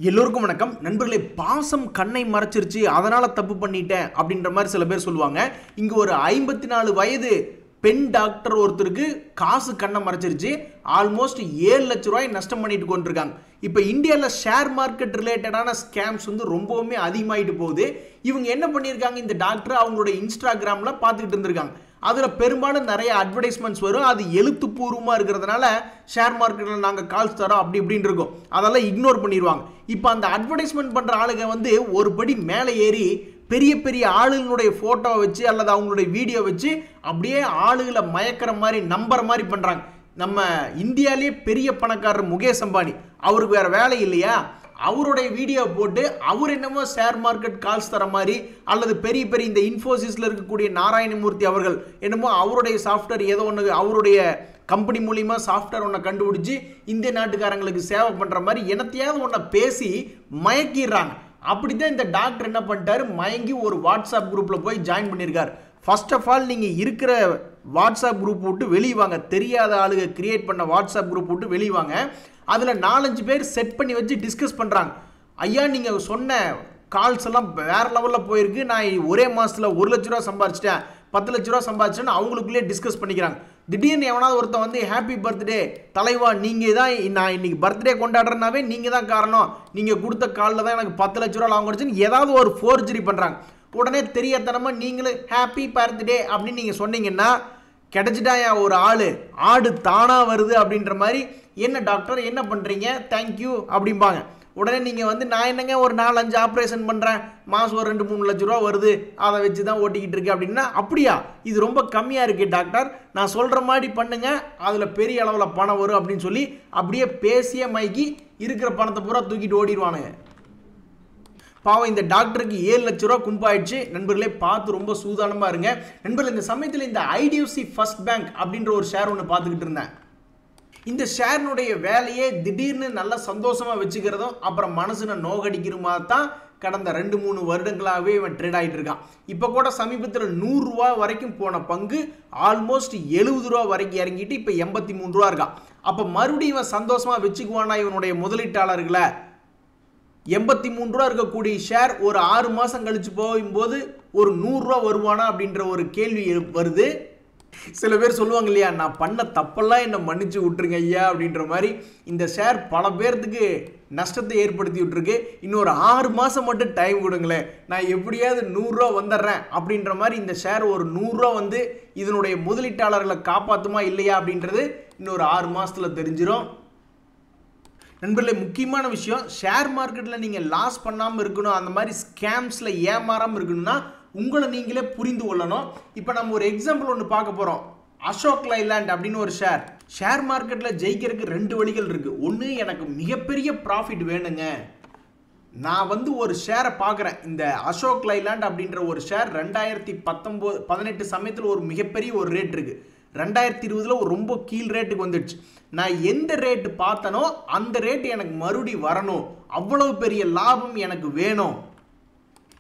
எல்லோருக்கும் வணக்கம் நண்பர்களே. பாசம் கண்ணை மறைச்சிருச்சு, அதனால தப்பு பண்ணிட்டேன் அப்படின்ற மாதிரி சில பேர் சொல்லுவாங்க. இங்க ஒரு 54 வயது பெண் டாக்டர் ஒருத்தருக்கு காசு கண்ணை மறைச்சிருச்சு. ஆல்மோஸ்ட் 7 லட்ச ரூபாய் நஷ்டம் பண்ணிட்டு கொண்டிருக்காங்க. இப்போ இந்தியாவில் ஷேர் மார்க்கெட் ரிலேட்டடான ஸ்கேம்ஸ் ரொம்பவுமே அதிகமாகிட்டு போகுது. இவங்க என்ன பண்ணியிருக்காங்க, இந்த டாக்டர் அவங்களுடைய இன்ஸ்டாகிராமில் பார்த்துக்கிட்டு இருந்திருக்காங்க. அதில் பெரும்பாலும் நிறைய அட்வர்டைஸ்மெண்ட்ஸ் வரும். அது எழுத்துப்பூர்வமாக இருக்கிறதுனால ஷேர் மார்க்கெட்டில் நாங்கள் கால்ஸ் தரோம் அப்படி இப்படின்னு இருக்கும். அதெல்லாம் இக்னோர் பண்ணிடுவாங்க. இப்போ அந்த அட்வர்டைஸ்மெண்ட் பண்ணுற ஆளுங்க ஒரு படி மேலே ஏறி பெரிய பெரிய ஆளுங்களுடைய ஃபோட்டோவை வச்சு அல்லது அவங்களுடைய வீடியோ வச்சு அப்படியே ஆளுகளை மயக்கிற மாதிரி நம்புற மாதிரி பண்ணுறாங்க. நம்ம இந்தியாவிலேயே பெரிய பணக்காரர் முகேஷ் அம்பானி, அவருக்கு வேறு வேலை இல்லையா, அவருடைய வீடியோ போட்டு அவர் என்னமோ ஷேர் மார்க்கெட் கால்ஸ் தர மாதிரி அல்லது பெரிய பெரிய இந்த இன்ஃபோசிஸில் இருக்கக்கூடிய நாராயணமூர்த்தி அவர்கள் என்னமோ அவருடைய சாஃப்ட்வேர் ஏதோ ஒன்று அவருடைய கம்பெனி மூலிமா சாஃப்ட்வேர் ஒன்றை கண்டுபிடிச்சி இந்திய நாட்டுக்காரங்களுக்கு சேவை பண்ணுற மாதிரி என்னத்தையாவது ஒன்றை பேசி மயக்கிடுறாங்க. அப்படி தான் இந்த டாக்டர் என்ன பண்ணிட்டாரு, மயங்கி ஒரு வாட்ஸ்அப் குரூப்பில் போய் ஜாயின் பண்ணியிருக்கார். ஃபர்ஸ்ட் ஆஃப் ஆல் நீங்கள் இருக்கிற வாட்ஸ்அப் குரூப் விட்டு வெளியே வாங்க. தெரியாத ஆளுங்க கிரியேட் பண்ண வாட்ஸ்அப் குரூப் விட்டு வெளியே வாங்க. அதில் 4-5 பேர் செட் பண்ணி வச்சு டிஸ்கஸ் பண்ணுறாங்க. ஐயா நீங்கள் சொன்ன கால்ஸ் எல்லாம் வேறு லெவலில் போயிருக்கு, நான் ஒரே மாதத்தில் 1 லட்ச ரூபா சம்பாதிச்சிட்டேன், 10 லட்ச ரூபா சம்பாதிச்சேன்னு அவங்களுக்குள்ளே டிஸ்கஸ் பண்ணிக்கிறாங்க. திடீர்னு எவனாவது ஒருத்தன் ஹாப்பி பர்த்டே தலைவா, நீங்கள் தான் நான் இன்னைக்கு பர்த்டே கொண்டாடுறேன்னாவே நீங்கள் தான் காரணம், நீங்கள் கொடுத்த காலில் தான் எனக்கு 10 லட்ச ரூபா லாபம் கிடைச்சுன்னு ஏதாவது ஒரு ஃபோர்ஜரி பண்ணுறாங்க. உடனே தெரியாதனமாக நீங்களும் ஹாப்பி பர்த்டே அப்படின்னு நீங்கள் சொன்னீங்கன்னா கிடைச்சிட்டாயா ஒரு ஆடு தானாக வருது அப்படின்ற மாதிரி, என்ன டாக்டர் என்ன பண்ணுறீங்க, தேங்க்யூ அப்படிம்பாங்க. உடனே நீங்கள் நான் என்னங்க ஒரு 4-5 ஆப்ரேஷன் பண்ணுறேன், மாதம் ஒரு 2-3 லட்ச ரூபா வருது, அதை வச்சு தான் ஓட்டிக்கிட்டு இருக்கு அப்படின்னா, அப்படியா இது ரொம்ப கம்மியாக இருக்குது டாக்டர், நான் சொல்கிற மாதிரி பண்ணுங்க, அதில் பெரிய அளவில் பணம் வரும் அப்படின்னு சொல்லி அப்படியே பேசிய மைக்கி இருக்கிற பணத்தை பூரா தூக்கிட்டு ஓடிடுவானுங்க. பாவம் இந்த டாக்டருக்கு 7 லட்ச ரூபா கும்பாயிடுச்சு. நண்பர்களே பார்த்து ரொம்ப சூதானமாக இருங்க. நண்பர்கள் இந்த சமயத்தில் இந்த ஐடிஎஃப்சி ஃபர்ஸ்ட் பேங்க் அப்படின்ற ஒரு ஷேர் ஒன்று பார்த்துக்கிட்டு இருந்தேன். இந்த ஷேர்னுடைய வேலையே திடீர்னு நல்லா சந்தோஷமாக வச்சுக்கிறதும் அப்புறம் மனசுன நோகடிக்கிறமா தான் கடந்த 2-3 வருடங்களாகவே இவன் ட்ரேட் ஆகிட்டு இருக்கான். இப்போ கூட சமீபத்தில் 100 ரூபா வரைக்கும் போன பங்கு ஆல்மோஸ்ட் 70 ரூபா வரைக்கும் இறங்கிட்டு இப்போ 83 ரூபா இருக்கான். அப்போ மறுபடியும் இவன் சந்தோஷமாக வச்சுக்குவானா இவனுடைய முதலீட்டாளர்களை? 83 ரூபா இருக்கக்கூடிய ஷேர் ஒரு 6 மாதம் கழிச்சு போகும்போது ஒரு 100 ரூபா வருவானா அப்படின்ற ஒரு கேள்வி வருது. சில பேர் சொல்லுவாங்க இல்லையா, நான் பண்ண தப்பெல்லாம் என்னை மன்னிச்சு விட்டுருங்க ஐயா அப்படின்ற மாதிரி. இந்த ஷேர் பல பேர்த்துக்கு நஷ்டத்தை ஏற்படுத்தி விட்டுருக்கு. இன்னொரு 6 மாதம் மட்டும் டைம் கொடுங்களேன், நான் எப்படியாவது 100 ரூபா வந்துடுறேன் அப்படின்ற மாதிரி இந்த ஷேர் ஒரு 100 ரூபா இதனுடைய முதலீட்டாளர்களை காப்பாற்றுமா இல்லையா அப்படின்றது இன்னொரு 6 மாதத்தில் தெரிஞ்சிடும். நண்பர்களே முக்கியமான விஷயம், ஷேர் மார்க்கெட்டில் நீங்கள் லாஸ் பண்ணாமல் இருக்கணும், அந்த மாதிரி ஸ்கேம்ஸில் ஏமாறாமல் இருக்கணும்னா உங்களை நீங்களே புரிந்து கொள்ளணும். இப்போ நம்ம ஒரு எக்ஸாம்பிள் ஒன்று பார்க்க போகிறோம். அசோக் லைலாண்ட் அப்படின்னு ஒரு ஷேர் மார்க்கெட்டில் ஜெயிக்கிறதுக்கு 2 வழிகள் இருக்குது. ஒன்று, எனக்கு மிகப்பெரிய ப்ராஃபிட் வேணுங்க, நான் ஒரு ஷேரை பார்க்குறேன். இந்த அசோக் லைலாண்ட் அப்படின்ற ஒரு ஷேர் 2018 சமயத்தில் ஒரு மிகப்பெரிய ஒரு ரேட் இருக்குது. 2020 ஒரு ரொம்ப கீழ் ரேட்டுக்கு வந்துடுச்சு. நான் எந்த ரேட்டு பார்த்தனோ அந்த ரேட்டு எனக்கு மறுபடி வரணும், அவ்வளவு பெரிய லாபம் எனக்கு வேணும்.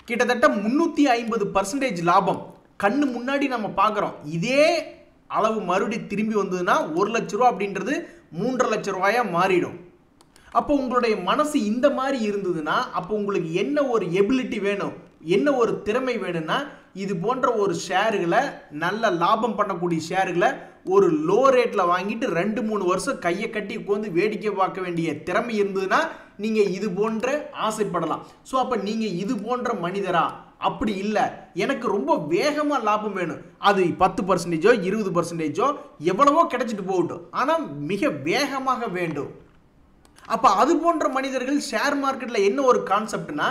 கிட்டத்தட்ட 350% லாபம் கண்ணு முன்னாடி நம்ம பார்க்குறோம். இதே அளவு மறுபடி திரும்பி வந்ததுன்னா 1 லட்ச ரூபா அப்படின்றது 3.5 லட்ச ரூபாயா மாறிடும். அப்போ உங்களுடைய மனசு இந்த மாதிரி இருந்ததுன்னா அப்போ உங்களுக்கு என்ன ஒரு எபிலிட்டி வேணும், என்ன ஒரு திறமை வேணும்னா, இது போன்ற ஒரு ஷேர்களை நல்ல லாபம் பண்ணக்கூடிய ஷேர்களை ஒரு லோ ரேட்டில் வாங்கிட்டு 2-3 வருஷம் கையை கட்டி உட்காந்து வேடிக்கை பார்க்க வேண்டிய திறமை இருந்ததுன்னா நீங்கள் இது போன்ற ஆசைப்படலாம். ஸோ அப்போ நீங்கள் இது போன்ற மனிதரா? அப்படி இல்லை, எனக்கு ரொம்ப வேகமாக லாபம் வேணும், அது 10%, 20%, எவ்வளவோ கிடைச்சிட்டு போகட்டும், ஆனால் மிக வேகமாக வேண்டும். அப்போ அது போன்ற மனிதர்கள் ஷேர் மார்க்கெட்டில் என்ன ஒரு கான்செப்ட்னா,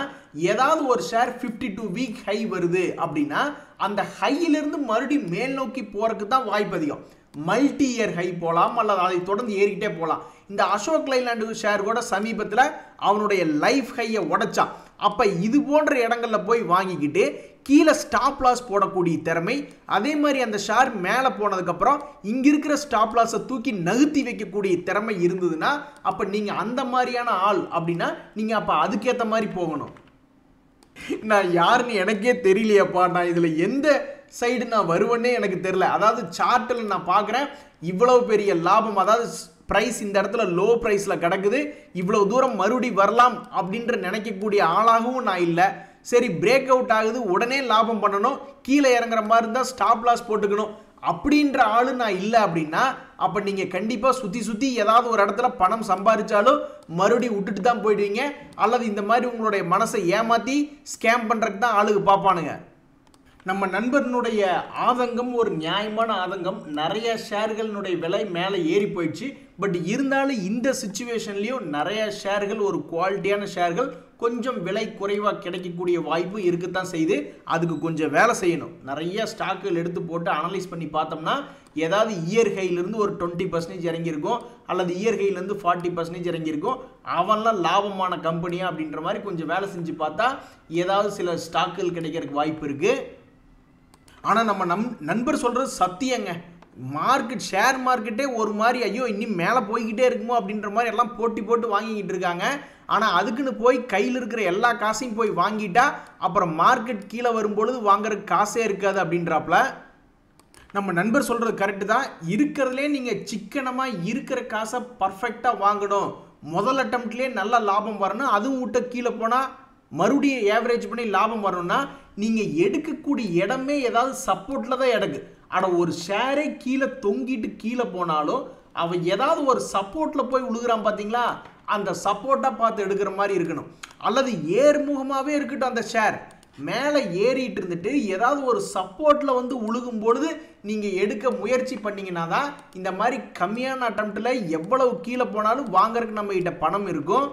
ஏதாவது ஒரு ஷேர் 52 வீக் ஹை வருது அப்படின்னா அந்த ஹையிலிருந்து மறுபடியும் மேல் நோக்கி போறதுக்கு தான் வாய்ப்பு அதிகம். மல்டி இயர் ஹை போகலாம் அல்லது அதை தொடர்ந்து ஏறிக்கிட்டே போகலாம். இந்த அசோக் லைலாண்டு ஷேர் கூட சமீபத்தில் அவனுடைய லைஃப் ஹையை உடைச்சான். அப்போ இது போன்ற இடங்களில் போய் வாங்கிக்கிட்டு கீழே ஸ்டாப் லாஸ் போடக்கூடிய திறமை, அதே மாதிரி அந்த ஷேர் மேலே போனதுக்கப்புறம் இங்கே இருக்கிற ஸ்டாப் லாஸை தூக்கி நகர்த்தி வைக்கக்கூடிய திறமை இருந்ததுன்னா அப்போ நீங்கள் அந்த மாதிரியான ஆள் அப்படின்னா நீங்கள் அப்போ அதுக்கேற்ற மாதிரி போகணும். நான் யாருன்னு எனக்கே தெரியலையப்பா, நான் இதில் எந்த சைடு நான் வருவேன்னே எனக்கு தெரியல. அதாவது சார்ட்டில் நான் பார்க்குறேன் இவ்வளவு பெரிய லாபம், அதாவது பிரைஸ் இந்த இடத்துல லோ பிரைஸ்ல கிடக்குது, இவ்வளவு தூரம் மறுபடி வரலாம் அப்படின்ற நினைக்கக்கூடிய ஆளாகவும் நான் இல்லை. சரி பிரேக் அவுட் ஆகுது, உடனே லாபம் பண்ணணும், கீழே இறங்குற மாதிரி இருந்தால் ஸ்டாப் லாஸ் போட்டுக்கணும் அப்படின்ற ஆளு நான் இல்லை அப்படின்னா, அப்போ நீங்கள் கண்டிப்பாக சுற்றி ஏதாவது ஒரு இடத்துல பணம் சம்பாதிச்சாலும் மறுபடியும் விட்டுட்டு தான் போயிடுவீங்க. அல்லது இந்த மாதிரி உங்களுடைய மனசை ஏமாற்றி ஸ்கேம் பண்ணுறதுக்கு தான் ஆளுக்கு பார்ப்பானுங்க. நம்ம நண்பர்களுடைய ஆதங்கம் ஒரு நியாயமான ஆதங்கம். நிறைய ஷேர்களுடைய விலை மேலே ஏறி போயிடுச்சு. பட் இருந்தாலும் இந்த சிச்சுவேஷன்லேயும் நிறைய ஷேர்கள், ஒரு குவாலிட்டியான ஷேர்கள் கொஞ்சம் விலை குறைவாக கிடைக்கக்கூடிய வாய்ப்பு இருக்குத்தான் செய்யுது. அதுக்கு கொஞ்சம் வேலை செய்யணும். நிறைய ஸ்டாக்குகள் எடுத்து போட்டு அனலைஸ் பண்ணி பார்த்தோம்னா ஏதாவது இயர் ஹையிலிருந்து ஒரு 20% இறங்கியிருக்கும், அல்லது இயர் ஹையிலேருந்து 40% இறங்கியிருக்கும். அவன்லாம் லாபமான கம்பெனியா அப்படின்ற மாதிரி கொஞ்சம் வேலை செஞ்சு பார்த்தா ஏதாவது சில ஸ்டாக்குகள் கிடைக்கிறதுக்கு வாய்ப்பு இருக்குது. ஆனால் நம்ம நண்பர் சொல்கிறது சத்தியங்க. மார்க்கெட், ஷேர் மார்க்கெட்டே ஒரு மாதிரி ஐயோ இன்னும் மேலே போய்கிட்டே இருக்குமோ அப்படின்ற மாதிரி எல்லாம் போட்டி போட்டு வாங்கிக்கிட்டு இருக்காங்க. ஆனால் அதுக்குன்னு போய் கையில் இருக்கிற எல்லா காசையும் போய் வாங்கிட்டா அப்புறம் மார்க்கெட் கீழே வரும்பொழுது வாங்குறதுக்கு காசே இருக்காது அப்படின்றாப்புல. நம்ம நண்பர் சொல்கிறது கரெக்டு தான். இருக்கிறதுலே நீங்கள் சிக்கனமாக இருக்கிற காசை பர்ஃபெக்டாக வாங்கணும். முதல் அட்டம்ப்ட்லேயே நல்ல லாபம் வரணும். அதுவும் விட்ட கீழே போனால் மறுபடியும் ஏவரேஜ் பண்ணி லாபம் வரணும்னா நீங்கள் எடுக்கக்கூடிய இடமே ஏதாவது சப்போர்ட்டில் தான் எடுக்கு. ஆனால் ஒரு ஷேரே கீழே தொங்கிட்டு கீழே போனாலும் அவன் ஏதாவது ஒரு சப்போர்ட்டில் போய் விழுகிறான் பார்த்தீங்களா, அந்த சப்போர்ட்டாக பார்த்து எடுக்கிற மாதிரி இருக்கணும். அல்லது ஏர்முகமாகவே இருக்கட்டும், அந்த ஷேர் மேலே ஏறிட்டு இருந்துட்டு ஏதாவது ஒரு சப்போர்ட்டில் வந்து உழுகும் பொழுது நீங்கள் எடுக்க முயற்சி பண்ணிங்கன்னா தான் இந்த மாதிரி கம்மியான அட்டம்ப்டில் எவ்வளவு கீழே போனாலும் வாங்குறதுக்கு நம்மகிட்ட பணம் இருக்கும்.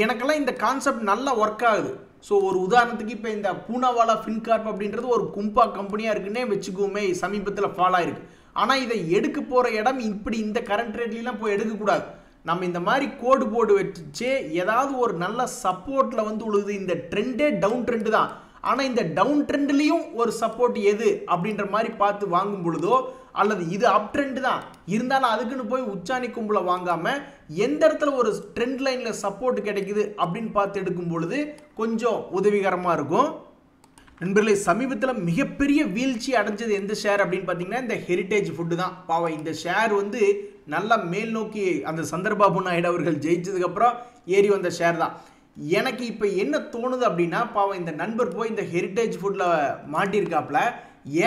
எனக்கெல்லாம் இந்த கான்செப்ட் நல்லா ஒர்க் ஆகுது. ஸோ ஒரு உதாரணத்துக்கு இப்போ இந்த பூனாவாலா ஃபின்கார்ப் அப்படின்றது ஒரு கும்பா கம்பெனியாக இருக்குன்னே வச்சுக்குவோமே, சமீபத்தில் ஃபால் ஆயிருக்கு. ஆனால் இதை எடுக்க போகிற இடம் இப்படி இந்த கரண்ட் ரேட்லாம் போய் எடுக்கக்கூடாது. நம்ம இந்த மாதிரி கோடு போர்டு வச்சு ஏதாவது ஒரு நல்ல சப்போர்ட்டில் வந்து உழுது. இந்த ட்ரெண்டே டவுன் ட்ரெண்டு தான், ஆனால் இந்த டவுன் ட்ரெண்ட்லேயும் ஒரு சப்போர்ட் எது அப்படின்ற மாதிரி பார்த்து வாங்கும் பொழுதோ, அல்லது இது அப் ட்ரெண்ட் தான் இருந்தாலும் அதுக்குன்னு போய் உச்சாணி கும்பல வாங்காமல் எந்த இடத்துல ஒரு ட்ரெண்ட் லைனில் சப்போர்ட் கிடைக்குது அப்படின்னு பார்த்து எடுக்கும் பொழுது கொஞ்சம் உதவிகரமாக இருக்கும். நண்பர்களே, சமீபத்தில் மிகப்பெரிய வீழ்ச்சி அடைஞ்சது எந்த ஷேர் அப்படின்னு பார்த்தீங்கன்னா இந்த ஹெரிட்டேஜ் ஃபுட்டு தான். பாவம் இந்த ஷேர் வந்து நல்லா மேல் நோக்கி அந்த சந்திரபாபு நாயுடு அவர்கள் ஜெயிச்சதுக்கப்புறம் ஏறி வந்த ஷேர் தான். எனக்கு இப்போ என்ன தோணுது அப்படின்னா, பாவம் இந்த நண்பர் போய் இந்த ஹெரிட்டேஜ் ஃபுட்டில் மாட்டியிருக்காப்புல.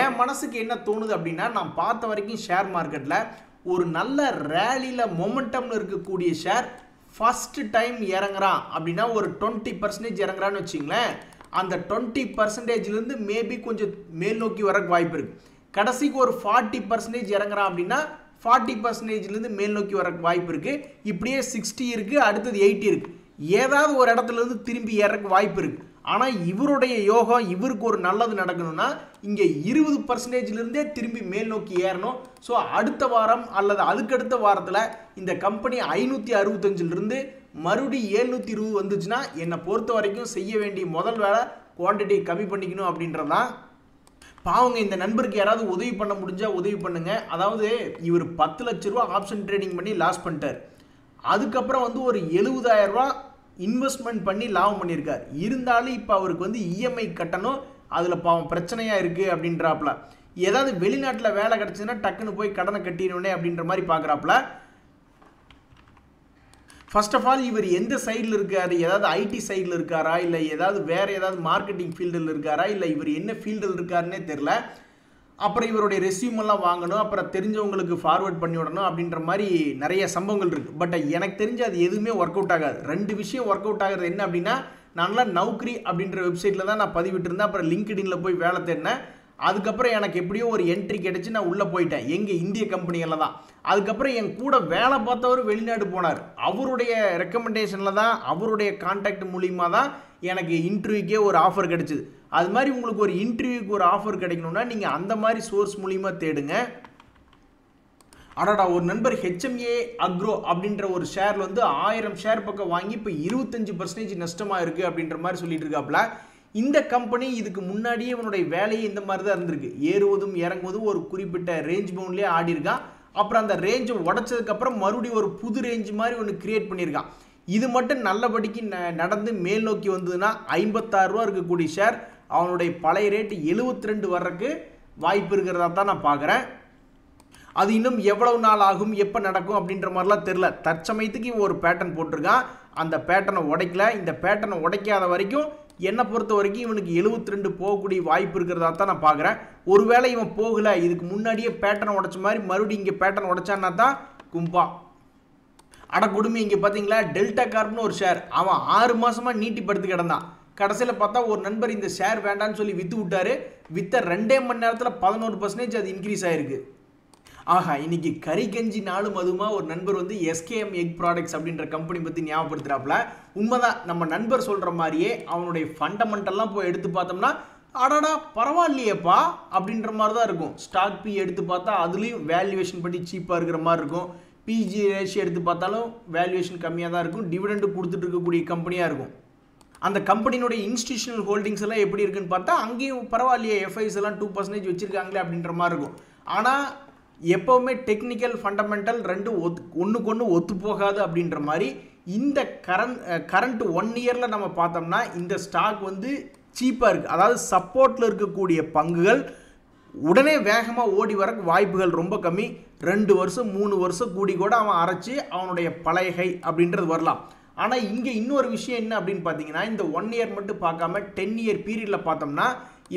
என் மனசுக்கு என்ன தோணுது அப்படின்னா, நான் பார்த்த வரைக்கும் ஷேர் மார்க்கெட்டில் ஒரு நல்ல ரேலியில் மொமெண்டம்னு இருக்கக்கூடிய ஷேர் ஃபஸ்ட்டு டைம் இறங்குறான் அப்படின்னா ஒரு 20% இறங்குறான்னு வச்சிங்களேன். அந்த 20%லேருந்து மேபி கொஞ்சம் மேல் நோக்கி வரக்கு வாய்ப்பு இருக்குது. கடைசிக்கு ஒரு 40% இறங்குறான் அப்படின்னா 40%லேருந்து மேல் நோக்கி வரக்கு வாய்ப்பு இருக்குது. இப்படியே 60 இருக்குது, அடுத்தது 80 இருக்குது. ஏதாவது ஒரு இடத்துலேருந்து திரும்பி ஏறக்கு வாய்ப்பு இருக்குது. ஆனால் இவருடைய யோகம், இவருக்கு ஒரு நல்லது நடக்கணும்னா இங்கே 20%லேருந்தே திரும்பி மேல் நோக்கி ஏறணும். ஸோ அடுத்த வாரம் அல்லது அதுக்கடுத்த வாரத்தில் இந்த கம்பெனி 565லிருந்து மறுபடியும் 720 வந்துச்சுன்னா என்னை பொறுத்த வரைக்கும் செய்ய வேண்டிய முதல் வேலை குவான்டிட்டி கம்மி பண்ணிக்கணும் அப்படின்றதான். பாவங்க இந்த நண்பருக்கு யாராவது உதவி பண்ண முடிஞ்சால் உதவி பண்ணுங்க. அதாவது இவர் 10 லட்ச ரூபா ஆப்ஷன் ட்ரேடிங் பண்ணி லாஸ் பண்ணிட்டார். அதுக்கப்புறம் வந்து ஒரு 70,000 ரூபா இன்வெஸ்ட்மெண்ட் பண்ணி லாபம் பண்ணியிருக்கார். இருந்தாலும் இப்போ அவருக்கு வந்து இஎம்ஐ கட்டணும், அதில் பாவம் பிரச்சனையாக இருக்குது அப்படின்றாப்புல. ஏதாவது வெளிநாட்டில் வேலை கிடச்சுன்னா டக்குன்னு போய் கடனை கட்டிடணுனே அப்படின்ற மாதிரி பார்க்குறாப்புல. ஃபர்ஸ்ட் ஆஃப் ஆல் இவர் எந்த சைடில் இருக்காரு, ஏதாவது ஐடி சைடில் இருக்காரா, இல்லை ஏதாவது வேறு ஏதாவது மார்க்கெட்டிங் ஃபீல்டில் இருக்காரா, இல்லை இவர் என்ன ஃபீல்டில் இருக்காருன்னே தெரில. அப்புறம் இவருடைய ரெஸ்யூமெல்லாம் வாங்கணும், அப்புறம் தெரிஞ்சவங்களுக்கு ஃபார்வர்ட் பண்ணி விடணும் அப்படின்ற மாதிரி நிறைய சம்பவங்கள் இருக்குது. பட் எனக்கு தெரிஞ்சு அது எதுவுமே ஒர்க் அவுட் ஆகாது. 2 விஷயம் ஒர்க் அவுட் ஆகுறது என்ன அப்படின்னா, நான்லாம் நௌக்ரி அப்படின்ற வெப்சைட்டில் தான் நான் பதிவிட்டிருந்தேன். அப்புறம் லிங்க்டின்ல போய் வேலை தேடினேன். அதுக்கப்புறம் எனக்கு எப்படியோ ஒரு என்ட்ரி கிடைச்சி நான் உள்ளே போயிட்டேன். எங்கள் இந்திய கம்பெனிகளில் தான். அதுக்கப்புறம் என் கூட வேலை பார்த்தவர் வெளிநாடு போனார். அவருடைய ரெக்கமெண்டேஷனில் தான், அவருடைய கான்டாக்ட் மூலியமாக தான் எனக்கு இன்டர்வியூக்கே ஒரு ஆஃபர் கிடைச்சிது. அது மாதிரி உங்களுக்கு ஒரு இன்டர்வியூக்கு ஒரு ஆஃபர் கிடைக்கணும்னா நீங்கள் அந்த மாதிரி சோர்ஸ் மூலியமாக தேடுங்க. அடாடா, ஒரு நண்பர் HMA அக்ரோ அப்படின்ற ஒரு ஷேரில் வந்து 1000 ஷேர் பக்கம் வாங்கி இப்போ 25% நஷ்டமாக இருக்குது அப்படின்ற மாதிரி சொல்லிட்டு இருக்காப்புல. இந்த கம்பெனி இதுக்கு முன்னாடியே இவனுடைய வேலையே இந்த மாதிரி தான் இருந்திருக்கு. ஏறுவதும் இறங்குவதும் ஒரு குறிப்பிட்ட ரேஞ்ச் பவுண்ட்லேயே ஆடி இருக்கான். அப்புறம் அந்த ரேஞ்சை உடச்சதுக்கப்புறம் மறுபடியும் ஒரு புது ரேஞ்ச் மாதிரி ஒன்று கிரியேட் பண்ணியிருக்கான். இது மட்டும் நல்லபடிக்கு நடந்து மேல் நோக்கி வந்ததுன்னா 56 ரூபா இருக்கக்கூடிய ஷேர் அவனுடைய பழைய ரேட்டு 72 வர்றதுக்கு வாய்ப்பு இருக்கிறதா தான் நான் பார்க்குறேன். அது இன்னும் எவ்வளவு நாள் ஆகும், எப்போ நடக்கும் அப்படின்ற மாதிரிலாம் தெரில. தற்சமயத்துக்கு இவன் ஒரு பேட்டர்ன் போட்டிருக்கான், அந்த பேட்டர்னை உடைக்கல. இந்த பேட்டர்னை உடைக்காத வரைக்கும் என்னை பொறுத்த வரைக்கும் இவனுக்கு 72 போகக்கூடிய வாய்ப்பு இருக்கிறதா தான் நான் பார்க்குறேன். ஒருவேளை இவன் போகலை, இதுக்கு முன்னாடியே பேட்டர்னை உடைச்ச மாதிரி மறுபடியும் இங்கே பேட்டர்ன் உடைச்சான்னா தான் கும்பா அட கொடுமை. இங்கே பார்த்தீங்களா, டெல்டா கார்ப்னு ஒரு ஷேர் அவன் 6 மாதமாக நீட்டிப்படுத்தி கிடந்தான். கடைசியில் பார்த்தா ஒரு நண்பர் இந்த ஷேர் வேண்டான்னு சொல்லி விற்று விட்டாரு. விற்ற 2 மணி நேரத்தில் 11% அது இன்க்ரீஸ் ஆகிருக்கு. ஆஹா, இன்னைக்கு கறி கஞ்சி நாளும் அதுமா ஒரு நண்பர் வந்து எஸ்கேஎம் எக் ப்ராடக்ட்ஸ் அப்படின்ற கம்பெனி பற்றி ஞாபகப்படுத்துகிறாப்புல. உண்மைதான், நம்ம நண்பர் சொல்கிற மாதிரியே அவனுடைய ஃபண்டமெண்டல்லாம் போய் எடுத்து பார்த்தோம்னா அடடா பரவாயில்லையேப்பா அப்படின்ற மாதிரி தான் இருக்கும். ஸ்டாக் பி எடுத்து பார்த்தா அதுலேயும் வேல்யூவேஷன் பற்றி சீப்பாக இருக்கிற மாதிரி இருக்கும். பிஜி ரேஷியோ எடுத்து பார்த்தாலும் வேல்யூவேஷன் கம்மியாக தான் இருக்கும். டிவிடெண்ட் கொடுத்துட்டு இருக்கக்கூடிய கம்பெனியாக இருக்கும். அந்த கம்பெனியினுடைய இன்ஸ்டிடியூஷனல் ஹோல்டிங்ஸ் எல்லாம் எப்படி இருக்குன்னு பார்த்தா அங்கேயும் பரவாயில்லையே, எஃப்ஐஸ் எல்லாம் 2% வச்சுருக்காங்களே அப்படின்ற மாதிரி இருக்கும். ஆனால் எப்போவுமே டெக்னிக்கல் ஃபண்டமெண்டல் ரெண்டும் ஒன்றுக்கு ஒன்று ஒத்து போகாது அப்படின்ற மாதிரி இந்த கரண்ட் 1 இயரில் நம்ம பார்த்தோம்னா இந்த ஸ்டாக் வந்து சீப்பாக இருக்குது. அதாவது சப்போர்ட்டில் இருக்கக்கூடிய பங்குகள் உடனே வேகமாக ஓடி வர வாய்ப்புகள் ரொம்ப கம்மி. 2 வருஷம் 3 வருஷம் கூடி கூட அவன் அரைச்சி அவனுடைய பழைய அப்படின்றது வரலாம். ஆனால் இங்கே இன்னொரு விஷயம் என்ன அப்படின்னு பார்த்தீங்கன்னா, இந்த 1 இயர் மட்டும் பார்க்காம 10 இயர் பீரியடில் பார்த்தோம்னா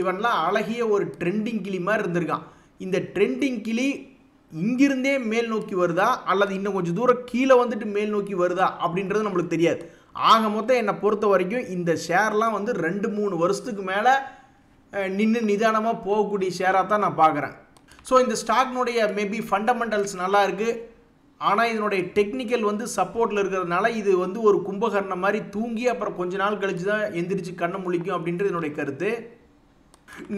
இவன்லாம் அழகிய ஒரு ட்ரெண்டிங் கிளி மாதிரி இருந்திருக்கான். இந்த ட்ரெண்டிங் கிளி இங்கிருந்தே மேல் நோக்கி வருதா அல்லது இன்னும் கொஞ்சம் தூரம் கீழே வந்துட்டு மேல் நோக்கி வருதா அப்படின்றது நம்மளுக்கு தெரியாது. ஆக மொத்தம் என்னை பொறுத்த வரைக்கும் இந்த ஷேர்லாம் வந்து 2-3 வருஷத்துக்கு மேலே நின்று நிதானமாக போகக்கூடிய ஷேராக தான் நான் பார்க்குறேன். ஸோ இந்த ஸ்டாக்னுடைய மேபி ஃபண்டமெண்டல்ஸ் நல்லா இருக்குது. ஆனால் இதனுடைய டெக்னிக்கல் வந்து சப்போர்ட்டில் இருக்கிறதுனால இது வந்து ஒரு கும்பகர்ணம் மாதிரி தூங்கி அப்புறம் கொஞ்ச நாள் கழித்து தான் எந்திரிச்சு கண்ணை முழிக்கும் அப்படின்றது என்னுடைய கருத்து.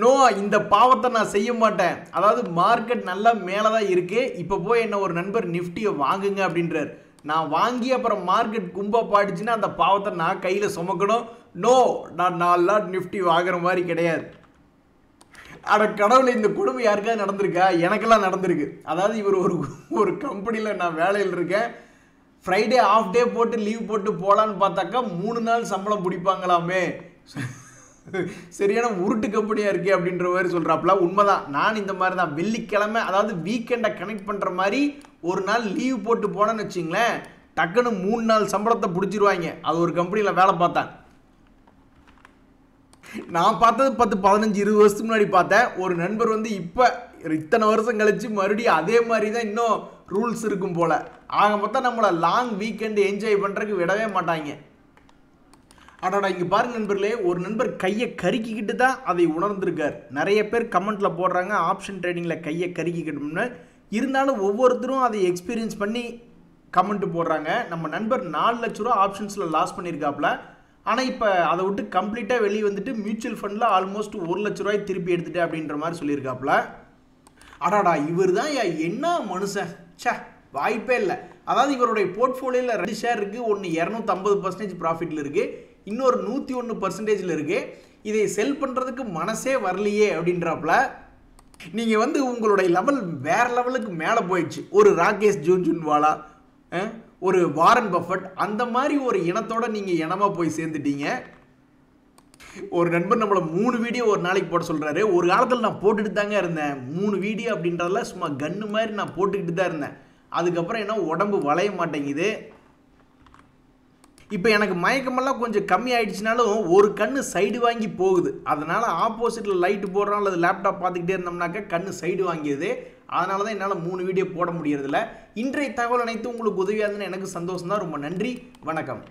நோ, இந்த பாவத்தை நான் செய்ய மாட்டேன். அதாவது மார்க்கெட் நல்லா மேலே தான் இருக்குது. இப்போ போய் என்ன ஒரு நண்பர் நிஃப்டியை வாங்குங்க அப்படின்றார். நான் வாங்கி அப்புறம் மார்க்கெட் கும்பா பாடிச்சுன்னா அந்த பாவத்தை நான் கையில் சுமக்கணும். நோ, நான் 4 நாள் நிஃப்டி வாங்குற மாதிரி கிடையாது. அட கடவுளை, இந்த கொடுமை யாருக்காவது நடந்திருக்கா? எனக்கெல்லாம் நடந்திருக்கு. அதாவது இவர் ஒரு கம்பெனியில் நான் வேலையில் இருக்கேன். ஃப்ரைடே ஆஃப் டே போட்டு லீவ் போட்டு போகலான்னு பார்த்தாக்கா 3 நாள் சம்பளம் பிடிப்பாங்களாமே. சரியான உருட்டு கம்பெனியாக இருக்கே அப்படின்ற மாதிரி சொல்கிறாப்புல. உண்மைதான், நான் இந்த மாதிரி தான் வெள்ளிக்கிழமை அதாவது வீக்கெண்டை கனெக்ட் பண்ணுற மாதிரி ஒரு நாள் லீவ் போட்டு போனேன்னு வச்சிங்களேன், டக்குன்னு 3 நாள் சம்பளத்தை பிடிச்சிருவாங்க. அது ஒரு கம்பெனியில் வேலை பார்த்தேன். நான் பார்த்தது 10-15-20 வருஷத்துக்கு முன்னாடி பார்த்தேன். ஒரு நண்பர் வந்து இப்போ இத்தனை வருஷம் கழிச்சு மறுபடியும் அதே மாதிரி தான் இன்னும் ரூல்ஸ் இருக்கும் போல். ஆக மொத்தம் நம்மளை லாங் வீக்கெண்டு என்ஜாய் பண்ணுறதுக்கு விடவே மாட்டாங்க. ஆனால் இங்கே பாருங்க நண்பர்களே, ஒரு நண்பர் கையை கருக்கிக்கிட்டு தான் அதை உணர்ந்திருக்கார். நிறைய பேர் கமெண்ட்டில் போடுறாங்க ஆப்ஷன் ட்ரேடிங்கில் கையை கருக்கிக்கிட்டோம்னு. இருந்தாலும் ஒவ்வொருத்தரும் அதை எக்ஸ்பீரியன்ஸ் பண்ணி கமெண்ட் போடுறாங்க. நம்ம நண்பர் 4 லட்ச ரூபா ஆப்ஷன்ஸில் லாஸ் பண்ணியிருக்காப்புல. ஆனால் இப்போ அதை விட்டு கம்ப்ளீட்டாக வெளியே வந்துட்டு மியூச்சுவல் ஃபண்டில் ஆல்மோஸ்ட் 1 லட்ச ரூபாய் திருப்பி எடுத்துட்டு அப்படின்ற மாதிரி சொல்லியிருக்காப்புல. அடாடா, இவர் தான் என்ன மனுஷன், சே வாய்ப்பே இல்லை. அதாவது இவருடைய போர்ட்ஃபோலியோவில் 2 ஷேர் இருக்குது. ஒன்று 250% ப்ராஃபிட்டில் இருக்குது, இன்னொரு 101% இருக்குது. இதை செல் பண்ணுறதுக்கு மனசே வரலையே அப்படின்றப்பல நீங்கள் வந்து உங்களுடைய லெவல் வேறு லெவலுக்கு மேலே போயிடுச்சு. ஒரு ராகேஷ் ஜூன்ஜுன்வாலா, ஒரு வாரன் பஃபட், அந்த மாதிரி ஒரு இனத்தோட நீங்கள் இனமாக போய் சேர்ந்துட்டீங்க. ஒரு நண்பர் நம்மளை 3 வீடியோ ஒரு நாளைக்கு போட சொல்கிறாரு. ஒரு காலத்தில் நான் போட்டுட்டு தாங்க இருந்தேன். 3 வீடியோ அப்படின்றதுல சும்மா கன்று மாதிரி நான் போட்டுக்கிட்டு தான் இருந்தேன். அதுக்கப்புறம் என்ன உடம்பு வளைய மாட்டேங்குது. இப்போ எனக்கு மயக்கமெல்லாம் கொஞ்சம் கம்மி ஆகிடுச்சினாலும் ஒரு கண்ணு சைடு வாங்கி போகுது. அதனால் ஆப்போசிட்டில் லைட்டு போடுறோம் அல்லது லேப்டாப் பார்த்துக்கிட்டே இருந்தோம்னாக்கா கண்ணு சைடு வாங்கியது. அதனால தான் என்னால் 3 வீடியோ போட முடியறதில்ல. இன்றைய தகவல் அனைத்தும் உங்களுக்கு உதவியாக இருந்ததுன்னு எனக்கு சந்தோஷம் தான். ரொம்ப நன்றி, வணக்கம்.